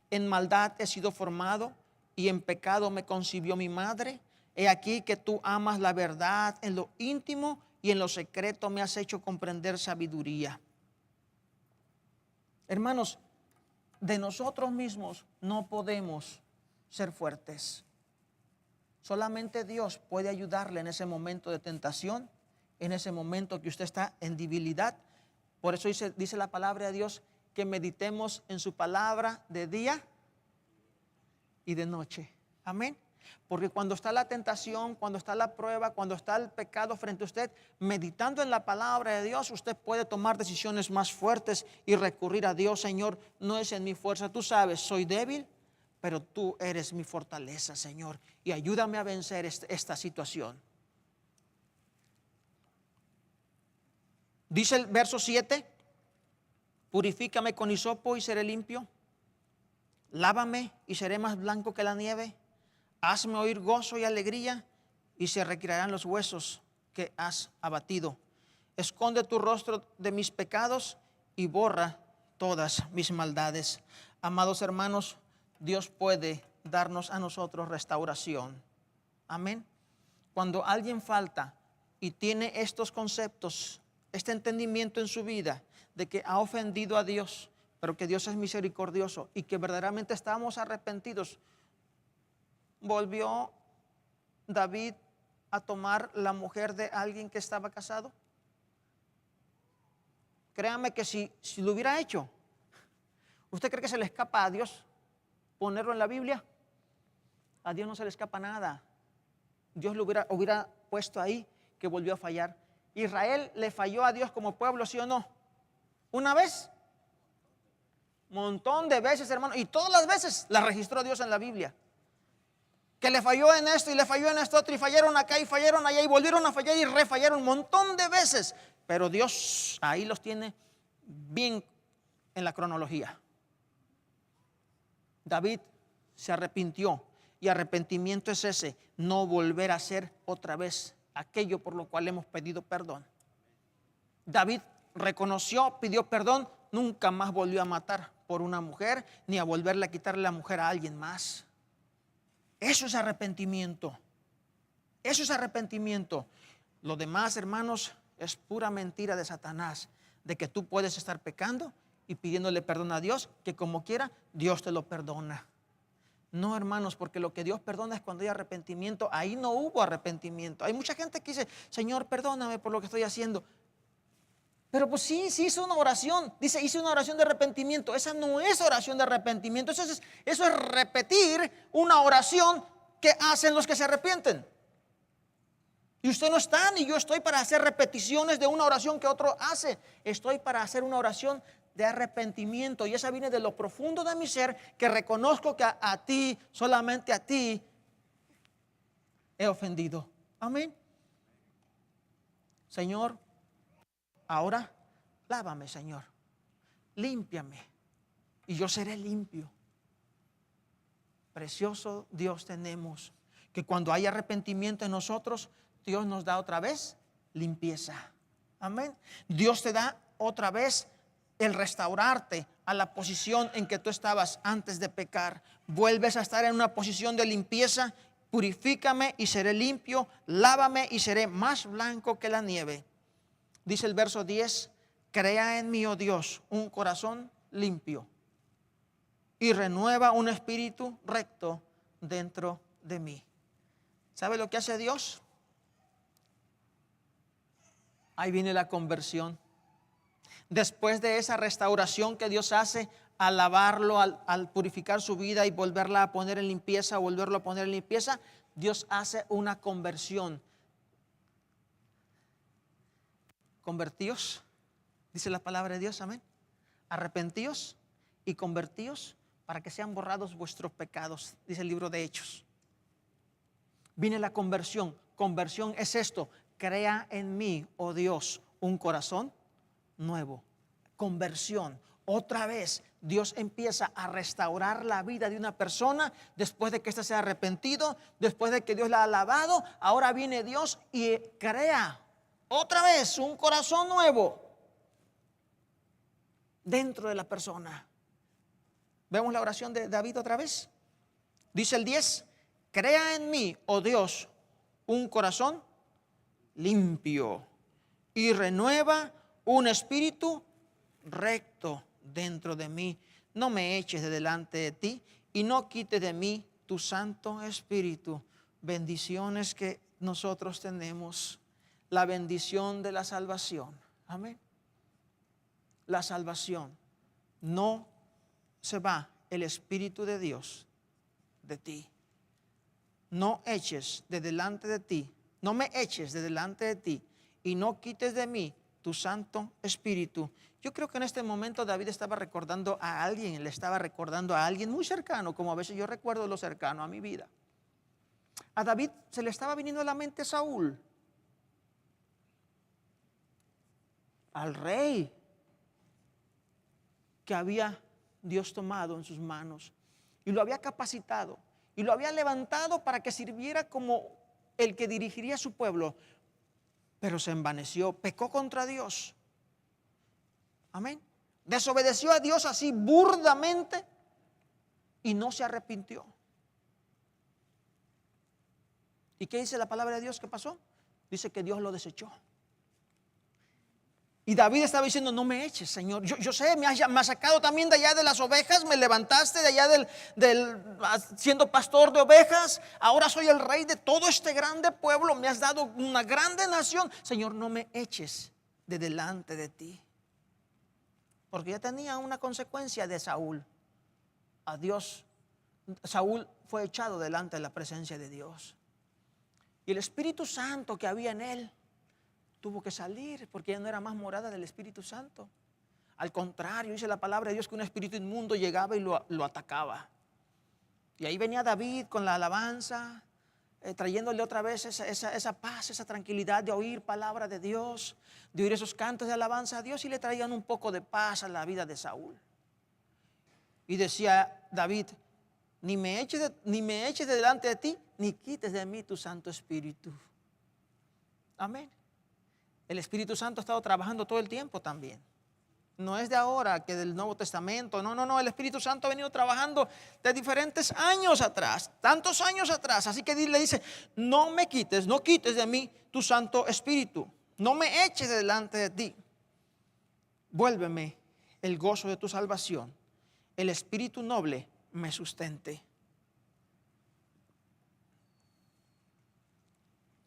en maldad he sido formado y en pecado me concibió mi madre. He aquí que tú amas la verdad en lo íntimo y en lo secreto me has hecho comprender sabiduría. Hermanos, de nosotros mismos no podemos ser fuertes. Solamente Dios puede ayudarle en ese momento de tentación, en ese momento que usted está en debilidad. Por eso dice la palabra de Dios que meditemos en su palabra de día y de noche. Amén. Porque cuando está la tentación, cuando está la prueba, cuando está el pecado frente a usted, meditando en la palabra de Dios, usted puede tomar decisiones más fuertes y recurrir a Dios. Señor, no es en mi fuerza, tú sabes, soy débil, pero tú eres mi fortaleza, Señor, y ayúdame a vencer esta situación. Dice el verso 7, purifícame con hisopo y seré limpio, lávame y seré más blanco que la nieve, hazme oír gozo y alegría y se recrearán los huesos que has abatido. Esconde tu rostro de mis pecados y borra todas mis maldades. Amados hermanos, Dios puede darnos a nosotros restauración. Amén. Cuando alguien falta y tiene estos conceptos, este entendimiento en su vida de que ha ofendido a Dios, pero que Dios es misericordioso y que verdaderamente estamos arrepentidos, ¿volvió David a tomar la mujer de alguien que estaba casado? Créame que si lo hubiera hecho, ¿usted cree que se le escapa a Dios ponerlo en la Biblia? A Dios no se le escapa nada. Dios lo hubiera puesto ahí que volvió a fallar. Israel le falló a Dios como pueblo, ¿sí o no? ¿Una vez? Montón de veces, hermano. Y todas las veces las registró Dios en la Biblia. Que le falló en esto y le falló en esto otro y fallaron acá y fallaron allá y volvieron a fallar y refallaron un montón de veces. Pero Dios ahí los tiene bien en la cronología. David se arrepintió, y arrepentimiento es ese: no volver a hacer otra vez aquello por lo cual hemos pedido perdón. David reconoció, pidió perdón, nunca más volvió a matar por una mujer, ni a volverle a quitarle la mujer a alguien más. Eso es arrepentimiento. Eso es arrepentimiento. Lo demás, hermanos, es pura mentira de Satanás, de que tú puedes estar pecando y pidiéndole perdón a Dios, que como quiera Dios te lo perdona. No, hermanos, porque lo que Dios perdona es cuando hay arrepentimiento. Ahí no hubo arrepentimiento. Hay mucha gente que dice: Señor, perdóname por lo que estoy haciendo. Pero pues sí hizo una oración. Dice: hice una oración de arrepentimiento. Esa no es oración de arrepentimiento. Eso es repetir una oración que hacen los que se arrepienten. Y usted no está, ni yo estoy para hacer repeticiones de una oración que otro hace. Estoy para hacer una oración de arrepentimiento, y esa viene de lo profundo de mi ser, que reconozco que a ti, solamente a ti, he ofendido. Amén. Señor, ahora lávame, Señor, límpiame, y yo seré limpio. Precioso Dios tenemos, que cuando hay arrepentimiento en nosotros, Dios nos da otra vez limpieza. Amén. Dios te da otra vez el restaurarte a la posición en que tú estabas antes de pecar. Vuelves a estar en una posición de limpieza. Purifícame y seré limpio, lávame y seré más blanco que la nieve. Dice el verso 10: crea en mí, oh Dios, un corazón limpio, y renueva un espíritu recto dentro de mí. ¿Sabe lo que hace Dios? Ahí viene la conversión. Después de esa restauración que Dios hace al lavarlo, al purificar su vida y volverla a poner en limpieza, volverlo a poner en limpieza, Dios hace una conversión. Convertíos, dice la palabra de Dios, amén. Arrepentíos y convertíos para que sean borrados vuestros pecados, dice el libro de Hechos. Viene la conversión. Conversión es esto: crea en mí, oh Dios, un corazón nuevo. Conversión. Otra vez Dios empieza a restaurar la vida de una persona después de que ésta se ha arrepentido, después de que Dios la ha lavado. Ahora viene Dios y crea otra vez un corazón nuevo dentro de la persona. Vemos la oración de David otra vez. Dice el 10: crea en mí, oh Dios, un corazón limpio, y renueva un espíritu recto dentro de mí. No me eches de delante de ti, y no quites de mí tu Santo Espíritu. Bendiciones que nosotros tenemos. La bendición de la salvación. Amén. La salvación. No se va el Espíritu de Dios de ti. No eches de delante de ti. No me eches de delante de ti, y no quites de mí tu Santo Espíritu. Yo creo que en este momento David estaba recordando a alguien, le estaba recordando a alguien muy cercano, como a veces yo recuerdo lo cercano a mi vida. A David se le estaba viniendo a la mente Saúl, al rey que había Dios tomado en sus manos, y lo había capacitado, y lo había levantado para que sirviera como el que dirigiría a su pueblo. Pero se envaneció, pecó contra Dios. Amén. Desobedeció a Dios así burdamente y no se arrepintió. ¿Y qué dice la palabra de Dios que pasó? Dice que Dios lo desechó. Y David estaba diciendo: no me eches, Señor. Yo sé, me has sacado también de allá de las ovejas, me levantaste de allá siendo pastor de ovejas. Ahora soy el rey de todo este grande pueblo, me has dado una grande nación. Señor, no me eches de delante de ti. Porque ya tenía una consecuencia de Saúl. A Dios, Saúl fue echado delante de la presencia de Dios. Y el Espíritu Santo que había en él tuvo que salir, porque ya no era más morada del Espíritu Santo. Al contrario, dice la palabra de Dios que un espíritu inmundo llegaba y lo atacaba. Y ahí venía David con la alabanza, trayéndole otra vez esa paz, esa tranquilidad de oír palabra de Dios, de oír esos cantos de alabanza a Dios, y le traían un poco de paz a la vida de Saúl. Y decía David: ni me eches de delante de ti, ni quites de mí tu Santo Espíritu. Amén. El Espíritu Santo ha estado trabajando todo el tiempo también. No es de ahora, que del Nuevo Testamento. No, el Espíritu Santo ha venido trabajando de diferentes años atrás, tantos años atrás. Así que le dice: no me quites, no quites de mí tu Santo Espíritu. No me eches de delante de ti. Vuélveme el gozo de tu salvación. El espíritu noble me sustente.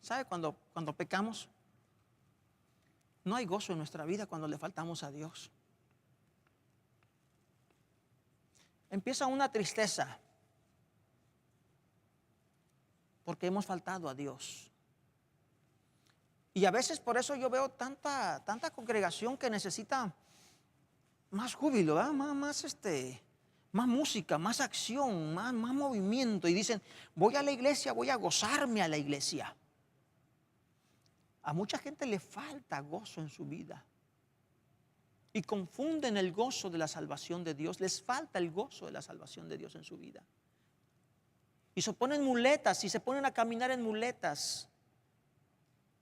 ¿Sabe cuando pecamos? No hay gozo en nuestra vida cuando le faltamos a Dios. Empieza una tristeza porque hemos faltado a Dios. Y a veces por eso yo veo tanta congregación que necesita más júbilo, más música, más acción, más movimiento. Y dicen: voy a la iglesia, voy a gozarme a la iglesia. A mucha gente le falta gozo en su vida. Y confunden el gozo de la salvación de Dios. Les falta el gozo de la salvación de Dios en su vida. Y se ponen muletas y se ponen a caminar en muletas.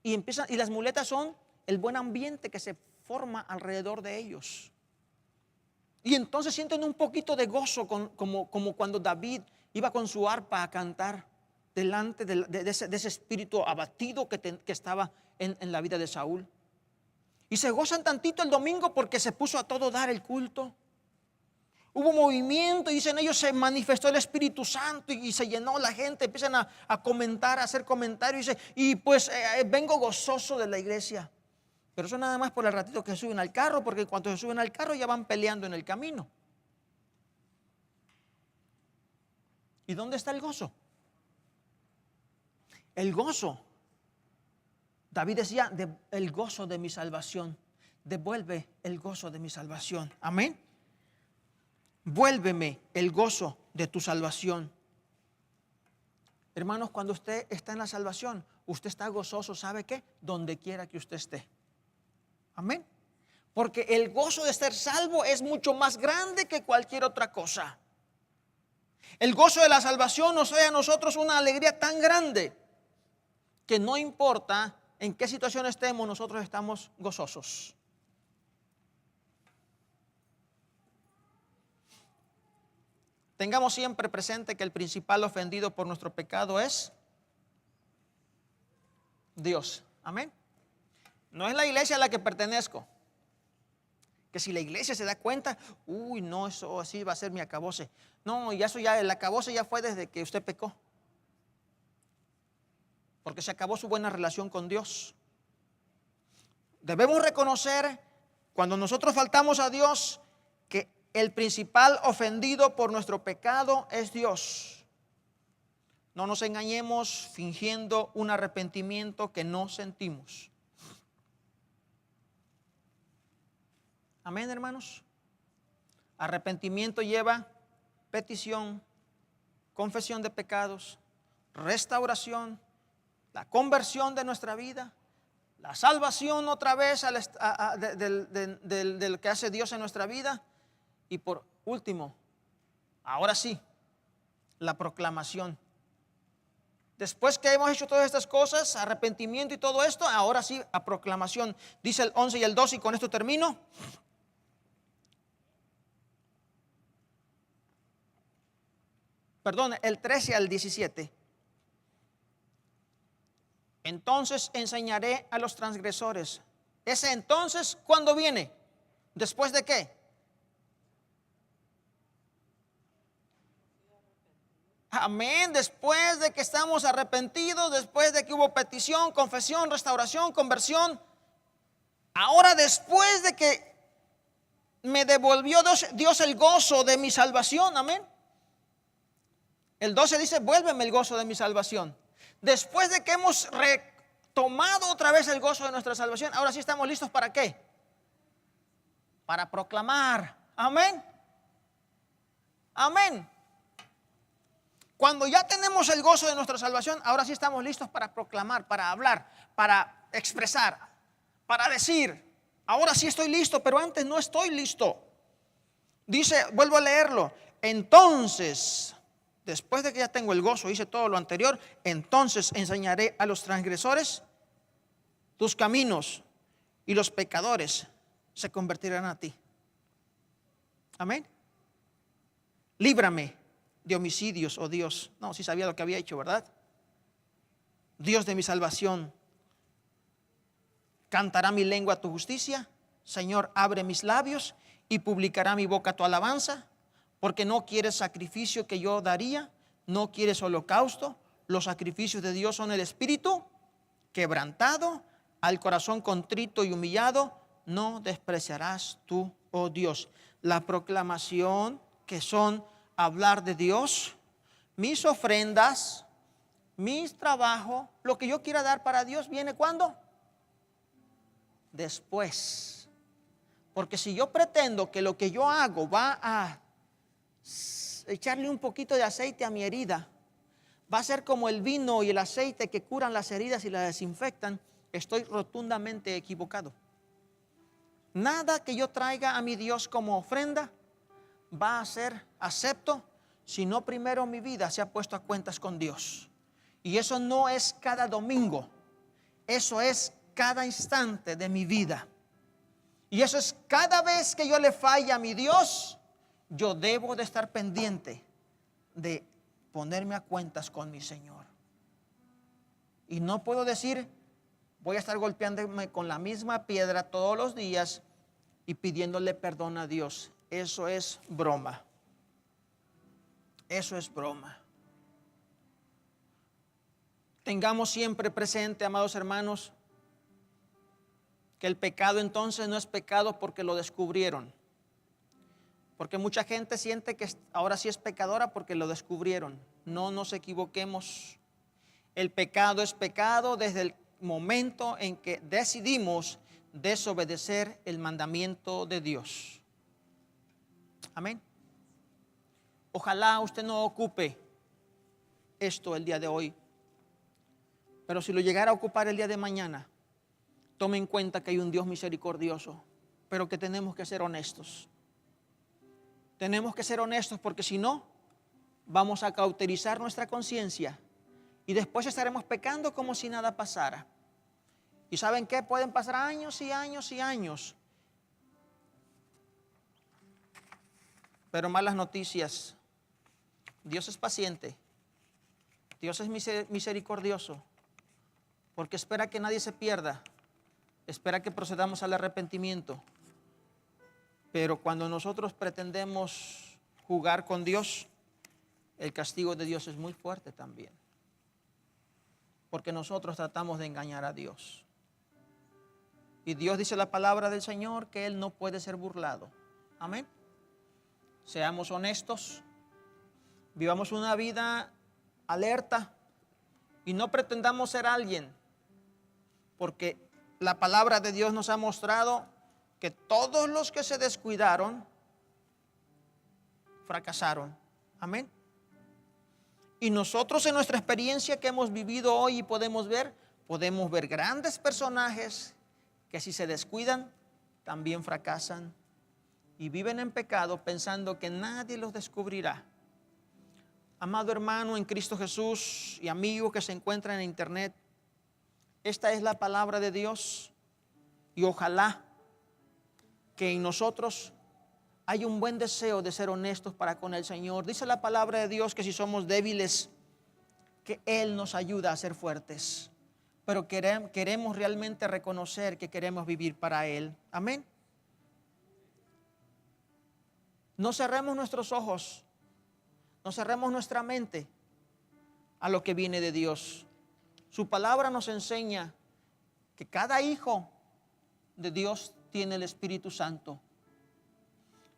Y las muletas son el buen ambiente que se forma alrededor de ellos. Y entonces sienten un poquito de gozo como cuando David iba con su arpa a cantar delante de ese espíritu abatido que estaba en la vida de Saúl. Y se gozan tantito el domingo porque se puso a todo dar el culto. Hubo movimiento y dicen ellos: se manifestó el Espíritu Santo y se llenó la gente. Empiezan a comentar, a hacer comentarios. Y pues vengo gozoso de la iglesia. Pero eso nada más por el ratito que suben al carro, porque cuando se suben al carro ya van peleando en el camino. ¿Y dónde está el gozo? El gozo. David decía: el gozo de mi salvación. Devuelve el gozo de mi salvación. Amén. Vuélveme el gozo de tu salvación. Hermanos, cuando usted está en la salvación, usted está gozoso, ¿sabe qué? Donde quiera que usted esté. Amén. Porque el gozo de ser salvo es mucho más grande que cualquier otra cosa. El gozo de la salvación nos trae a nosotros una alegría tan grande que no importa en qué situación estemos, nosotros estamos gozosos. Tengamos siempre presente que el principal ofendido por nuestro pecado es Dios. Amén. No es la iglesia a la que pertenezco. Que si la iglesia se da cuenta, no, eso así va a ser mi acabose. No, y eso ya, el acabose ya fue desde que usted pecó. Porque se acabó su buena relación con Dios. Debemos reconocer, cuando nosotros faltamos a Dios, que el principal ofendido por nuestro pecado es Dios. No nos engañemos fingiendo un arrepentimiento que no sentimos. Amén, hermanos. Arrepentimiento lleva petición, confesión de pecados, restauración, la conversión de nuestra vida, la salvación otra vez del que hace Dios en nuestra vida. Y por último, ahora sí, la proclamación. Después que hemos hecho todas estas cosas, arrepentimiento y todo esto, ahora sí, a proclamación. Dice el 11 y el 12, y con esto termino. Perdón, el 13 al 17. Entonces enseñaré a los transgresores. Ese entonces, ¿cuándo viene? ¿Después de qué? Amén. Después de que estamos arrepentidos, después de que hubo petición, confesión, restauración, conversión. Ahora, después de que me devolvió Dios el gozo de mi salvación. Amén. El 12 dice: vuélveme el gozo de mi salvación. Después de que hemos retomado otra vez el gozo de nuestra salvación, ahora sí estamos listos ¿para qué? Para proclamar. Amén. Amén. Cuando ya tenemos el gozo de nuestra salvación, ahora sí estamos listos para proclamar, para hablar, para expresar, para decir, ahora sí estoy listo, pero antes no estoy listo. Dice, vuelvo a leerlo, entonces, después de que ya tengo el gozo, hice todo lo anterior, entonces enseñaré a los transgresores tus caminos y los pecadores se convertirán a ti. Amén. Líbrame de homicidios, oh Dios. No, sí sabía lo que había hecho, ¿verdad? Dios de mi salvación. Cantará mi lengua tu justicia. Señor, abre mis labios y publicará mi boca tu alabanza. Porque no quieres sacrificio que yo daría, no quieres holocausto. Los sacrificios de Dios son el espíritu quebrantado, al corazón contrito y humillado no despreciarás tú, oh Dios. La proclamación, que son hablar de Dios, mis ofrendas, mis trabajos, lo que yo quiera dar para Dios, ¿viene cuándo? Después. Porque si yo pretendo que lo que yo hago va a echarle un poquito de aceite a mi herida, va a ser como el vino y el aceite que curan las heridas y las desinfectan, estoy rotundamente equivocado. Nada que yo traiga a mi Dios como ofrenda va a ser acepto si no primero mi vida se ha puesto a cuentas con Dios. Y eso no es cada domingo, eso es cada instante de mi vida. Y eso es cada vez que yo le falle a mi Dios, yo debo de estar pendiente de ponerme a cuentas con mi Señor. Y no puedo decir, voy a estar golpeándome con la misma piedra todos los días y pidiéndole perdón a Dios. Eso es broma. Eso es broma. Tengamos siempre presente, amados hermanos, que el pecado entonces no es pecado porque lo descubrieron. Porque mucha gente siente que ahora sí es pecadora porque lo descubrieron. No nos equivoquemos. El pecado es pecado desde el momento en que decidimos desobedecer el mandamiento de Dios. Amén. Ojalá usted no ocupe esto el día de hoy. Pero si lo llegara a ocupar el día de mañana, tome en cuenta que hay un Dios misericordioso, pero que tenemos que ser honestos. Tenemos que ser honestos porque si no, vamos a cauterizar nuestra conciencia y después estaremos pecando como si nada pasara. ¿Y saben qué? Pueden pasar años y años y años. Pero malas noticias. Dios es paciente. Dios es misericordioso. Porque espera que nadie se pierda. Espera que procedamos al arrepentimiento. Pero cuando nosotros pretendemos jugar con Dios, el castigo de Dios es muy fuerte también. Porque nosotros tratamos de engañar a Dios. Y Dios dice la palabra del Señor que Él no puede ser burlado. Amén. Seamos honestos. Vivamos una vida alerta. Y no pretendamos ser alguien. Porque la palabra de Dios nos ha mostrado que todos los que se descuidaron fracasaron. Amén. Y nosotros en nuestra experiencia que hemos vivido hoy podemos ver grandes personajes que si se descuidan también fracasan y viven en pecado pensando que nadie los descubrirá. Amado hermano en Cristo Jesús y amigo que se encuentra en internet, esta es la palabra de Dios y ojalá que en nosotros hay un buen deseo de ser honestos para con el Señor. Dice la palabra de Dios que si somos débiles, que Él nos ayuda a ser fuertes. Pero queremos realmente reconocer que queremos vivir para Él. Amén. No cerremos nuestros ojos, no cerremos nuestra mente a lo que viene de Dios. Su palabra nos enseña que cada hijo de Dios tiene el Espíritu Santo.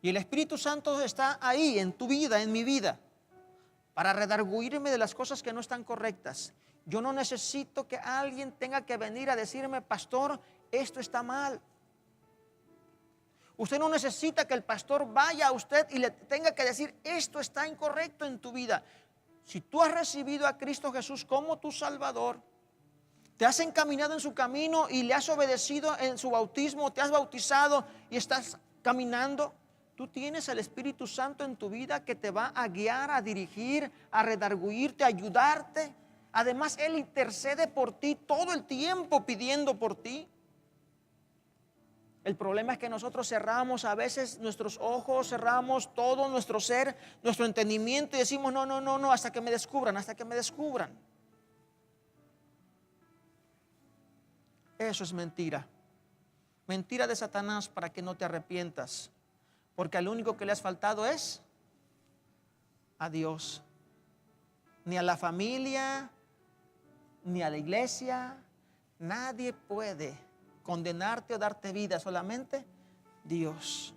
Y el Espíritu Santo está ahí en tu vida, en mi vida, para redarguirme de las cosas que no están correctas. Yo no necesito que alguien tenga que venir a decirme, pastor, esto está mal. Usted no necesita que el pastor vaya a usted y le tenga que decir, esto está incorrecto en tu vida. Si tú has recibido a Cristo Jesús como tu Salvador, te has encaminado en su camino y le has obedecido en su bautismo, te has bautizado y estás caminando, tú tienes el Espíritu Santo en tu vida que te va a guiar, a dirigir, a redarguirte, a ayudarte. Además, Él intercede por ti todo el tiempo pidiendo por ti. El problema es que nosotros cerramos a veces nuestros ojos, cerramos todo nuestro ser, nuestro entendimiento y decimos no, hasta que me descubran, hasta que me descubran. Eso es mentira. Mentira de Satanás para que no te arrepientas. Porque al único que le has faltado es a Dios. Ni a la familia, ni a la iglesia. Nadie puede condenarte o darte vida, solamente Dios.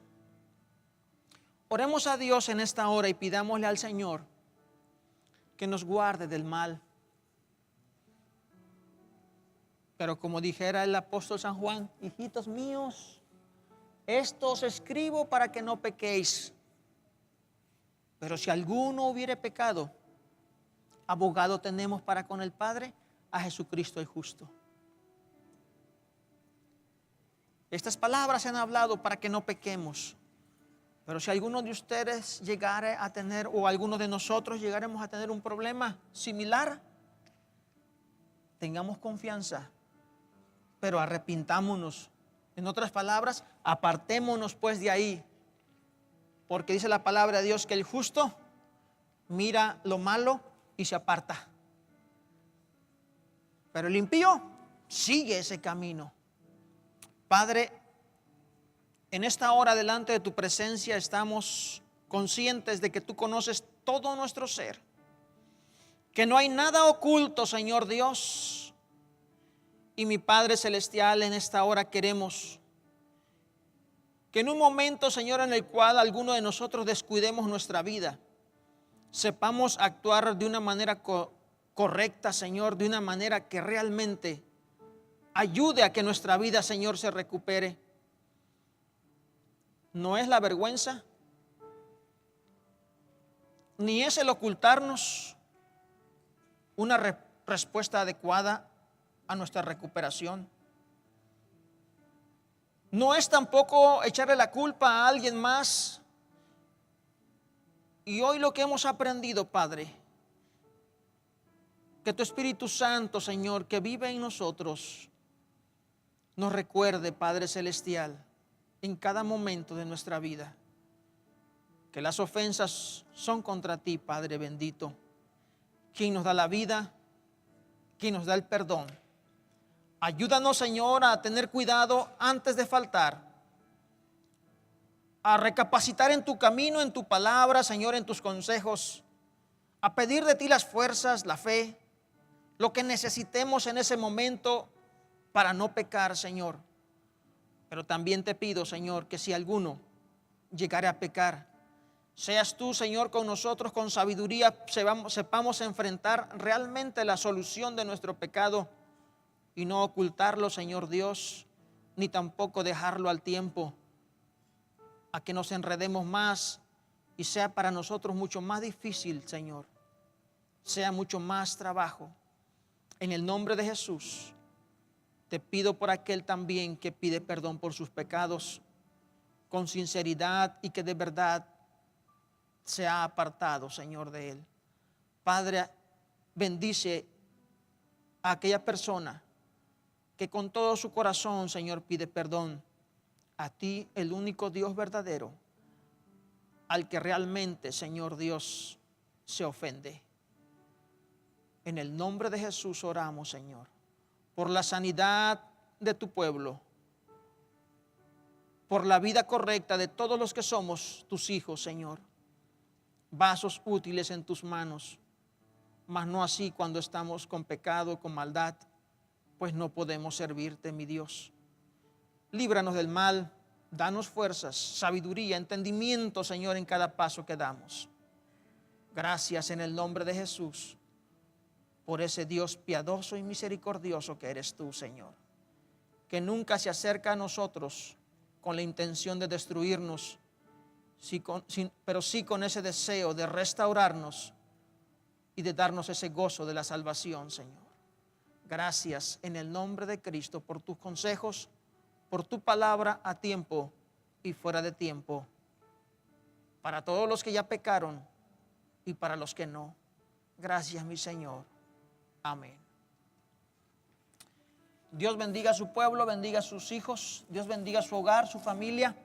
Oremos a Dios en esta hora y pidámosle al Señor que nos guarde del mal. Pero como dijera el apóstol San Juan, hijitos míos, esto os escribo para que no pequéis. Pero si alguno hubiere pecado, abogado tenemos para con el Padre, a Jesucristo el justo. Estas palabras se han hablado para que no pequemos. Pero si alguno de ustedes llegara a tener, o alguno de nosotros llegaremos a tener un problema similar, tengamos confianza, pero arrepintámonos. En otras palabras, apartémonos pues de ahí. Porque dice la palabra de Dios que el justo mira lo malo y se aparta. Pero el impío sigue ese camino. Padre, en esta hora delante de tu presencia estamos conscientes de que tú conoces todo nuestro ser. Que no hay nada oculto, Señor Dios. Y mi Padre Celestial, en esta hora queremos que en un momento, Señor, en el cual alguno de nosotros descuidemos nuestra vida, sepamos actuar de una manera correcta, Señor, de una manera que realmente ayude a que nuestra vida, Señor, se recupere. No es la vergüenza, ni es el ocultarnos una respuesta adecuada a nuestra recuperación. No es tampoco echarle la culpa a alguien más. Y hoy lo que hemos aprendido, Padre, que tu Espíritu Santo, Señor, que vive en nosotros, nos recuerde, Padre Celestial, en cada momento de nuestra vida, que las ofensas son contra ti, Padre bendito, quien nos da la vida, quien nos da el perdón. Ayúdanos, Señor, a tener cuidado antes de faltar, a recapacitar en tu camino, en tu palabra, Señor, en tus consejos, a pedir de ti las fuerzas, la fe, lo que necesitemos en ese momento para no pecar, Señor. Pero también te pido, Señor, que si alguno llegare a pecar, seas tú, Señor, con nosotros con sabiduría, sepamos enfrentar realmente la solución de nuestro pecado y no ocultarlo, Señor Dios, ni tampoco dejarlo al tiempo, a que nos enredemos más y sea para nosotros mucho más difícil, Señor, sea mucho más trabajo. En el nombre de Jesús, te pido por aquel también que pide perdón por sus pecados con sinceridad y que de verdad se ha apartado, Señor, de él. Padre, bendice a aquella persona que con todo su corazón, Señor, pide perdón a ti, el único Dios verdadero, al que realmente, Señor Dios, se ofende. En el nombre de Jesús oramos, Señor, por la sanidad de tu pueblo, por la vida correcta de todos los que somos tus hijos, Señor. Vasos útiles en tus manos, mas no así cuando estamos con pecado, con maldad, pues no podemos servirte, mi Dios. Líbranos del mal, danos fuerzas, sabiduría, entendimiento, Señor, en cada paso que damos. Gracias en el nombre de Jesús, por ese Dios piadoso y misericordioso que eres tú, Señor, que nunca se acerca a nosotros con la intención de destruirnos, pero sí con ese deseo de restaurarnos y de darnos ese gozo de la salvación, Señor. Gracias en el nombre de Cristo por tus consejos, por tu palabra a tiempo y fuera de tiempo, para todos los que ya pecaron y para los que no. Gracias, mi Señor. Amén. Dios bendiga a su pueblo, bendiga a sus hijos, Dios bendiga su hogar, su familia,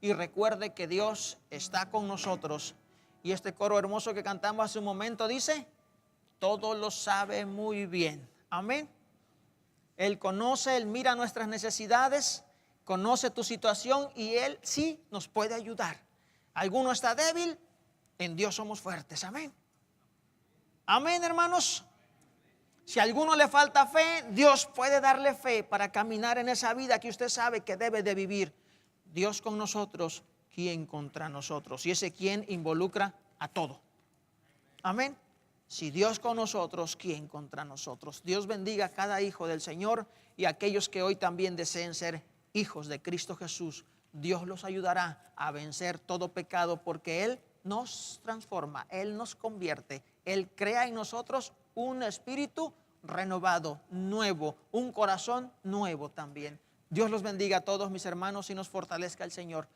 y recuerde que Dios está con nosotros. Y este coro hermoso que cantamos hace un momento dice: todo lo sabe muy bien. Amén. Él conoce, Él mira nuestras necesidades, conoce tu situación y Él sí nos puede ayudar. Alguno está débil, en Dios somos fuertes. Amén. Amén, hermanos. Si a alguno le falta fe, Dios puede darle fe para caminar en esa vida que usted sabe que debe de vivir. Dios con nosotros, ¿quién contra nosotros? Y ese quién involucra a todo. Amén. Si Dios con nosotros, ¿quién contra nosotros? Dios bendiga a cada hijo del Señor y a aquellos que hoy también deseen ser hijos de Cristo Jesús. Dios los ayudará a vencer todo pecado porque Él nos transforma, Él nos convierte, Él crea en nosotros un espíritu renovado, nuevo, un corazón nuevo también. Dios los bendiga a todos mis hermanos y nos fortalezca el Señor.